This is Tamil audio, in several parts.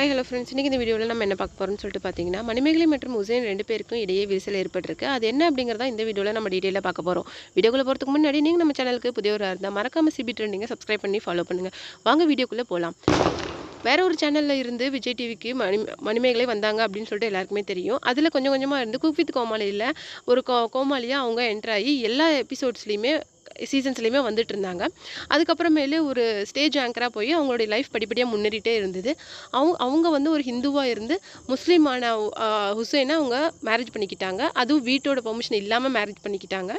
ஹாய் ஹலோ ஃப்ரெண்ட்ஸ், இன்றைக்கி இந்த வீடியோவில் நம்ம என்ன பார்க்க போகிறோம்னு சொல்லிட்டு பார்த்தீங்கன்னா, மணிமேகலை மற்றும் உசேன் 2 பேருக்கும் இடையே விரிசல் ஏற்பட்டிருக்கு. அது என்ன அப்படிங்கிறதா இந்த வீடியோவில் நம்ம டீட்டெயிலாக பார்க்க போகிறோம். வீடியோக்குள்ளே போகிறதுக்கு முன்னாடி நீங்கள் நம்ம சேனலுக்கு புதியவராக இருந்தால் மறக்காமல் சிபி ட்ரெண்டிங்கை சப்ஸ்கிரைப் பண்ணி ஃபாலோ பண்ணுங்கள். வாங்க வீடியோக்குள்ளே போகலாம். வேற ஒரு சேனலில் இருந்து விஜய் டிவிக்கு மணிமேகலை வந்தாங்க அப்படின்னு சொல்லிட்டு எல்லாருக்குமே தெரியும். அதில் கொஞ்சம் கொஞ்சமாக இருந்து குக் வித் கோமாளியில் ஒரு கோமாளியாக அவங்க என்ட்ரு ஆகி எல்லா எபிசோட்ஸ்லேயுமே சீசன்ஸ்லேயுமே வந்துட்டு இருந்தாங்க. அதுக்கப்புறமேலு ஒரு ஸ்டேஜ் ஆங்கராக போய் அவங்களுடைய லைஃப் படிப்படியாக முன்னேறிட்டே இருந்தது. அவங்க வந்து ஒரு ஹிந்துவாக இருந்து முஸ்லீமான ஹுசைனை அவங்க மேரேஜ் பண்ணிக்கிட்டாங்க. அதுவும் வீட்டோட பெர்மிஷன் இல்லாமல் மேரேஜ் பண்ணிக்கிட்டாங்க.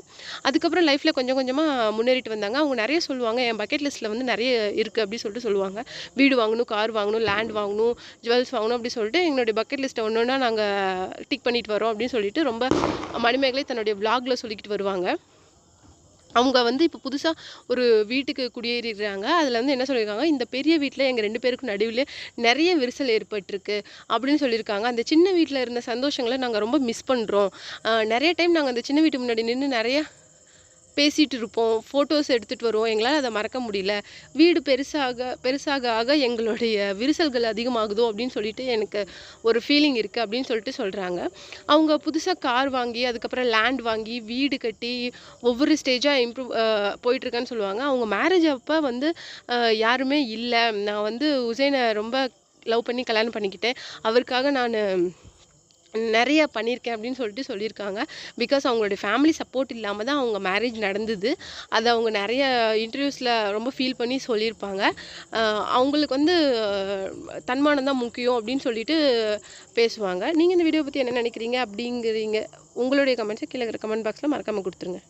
அதுக்கப்புறம் லைஃப்பில் கொஞ்சம் கொஞ்சமாக முன்னேறிட்டு வந்தாங்க. அவங்க நிறைய சொல்லுவாங்க, என் பக்கெட் லிஸ்ட்டில் வந்து நிறைய இருக்குது அப்படின்னு சொல்லிட்டு சொல்லுவாங்க. வீடு வாங்கணும், கார் வாங்கணும், லேண்ட் வாங்கணும், ஜுவல்ஸ் வாங்கணும் அப்படி சொல்லிட்டு எங்களுடைய பக்கெட் லிஸ்ட்டை ஒன்று ஒன்றா நாங்கள் டிக் பண்ணிட்டு வரோம் அப்படின்னு சொல்லிட்டு ரொம்ப மணிமேகலை தன்னுடைய விளாகில் சொல்லிக்கிட்டு வருவாங்க. அவங்க வந்து இப்போ புதுசாக ஒரு வீட்டுக்கு குடியேறிடுறாங்க. அதில் வந்து என்ன சொல்லியிருக்காங்க, இந்த பெரிய வீட்டில் எங்கள் 2 பேருக்கும் நடுவில் நிறைய விரிசல் ஏற்பட்டிருக்கு அப்படின்னு சொல்லியிருக்காங்க. அந்த சின்ன வீட்டில் இருந்த சந்தோஷங்களை நாங்கள் ரொம்ப மிஸ் பண்ணுறோம். நிறைய டைம் நாங்கள் அந்த சின்ன வீட்டு முன்னாடி நின்று நிறைய பேசிகிட்டு இருப்போம், ஃபோட்டோஸ் எடுத்துகிட்டு வருவோம். எங்களால் அதை மறக்க முடியல. வீடு பெருசாக ஆக எங்களுடைய விரிசல்கள் அதிகமாகுதோ அப்படின்னு சொல்லிட்டு எனக்கு ஒரு ஃபீலிங் இருக்குது அப்படின்னு சொல்லிட்டு சொல்கிறாங்க. அவங்க புதுசாக கார் வாங்கி அதுக்கப்புறம் லேண்ட் வாங்கி வீடு கட்டி ஒவ்வொரு ஸ்டேஜாக போயிட்டுருக்கான்னு சொல்லுவாங்க. அவங்க மேரேஜ் அப்போ வந்து யாருமே இல்லை, நான் வந்து உசேனை ரொம்ப லவ் பண்ணி கல்யாணம் பண்ணிக்கிட்டேன், அவருக்காக நான் நிறைய பண்ணியிருக்கேன் அப்படின்னு சொல்லிட்டு சொல்லியிருக்காங்க. பிகாஸ் அவங்களுடைய ஃபேமிலி சப்போர்ட் இல்லாமல் தான் அவங்க மேரேஜ் நடந்தது. அதை அவங்க நிறைய இன்டர்வியூஸில் ரொம்ப ஃபீல் பண்ணி சொல்லியிருப்பாங்க. அவங்களுக்கு வந்து தன்மானம் தான் முக்கியம் அப்படின்னு சொல்லிட்டு பேசுவாங்க. நீங்கள் இந்த வீடியோ பற்றி என்ன நினைக்கிறீங்க அப்படிங்கிறீங்க? உங்களுடைய கமெண்ட்ஸை கீழே இருக்கிற கமெண்ட் பாக்ஸில் மறக்காமல் கொடுத்துருங்க.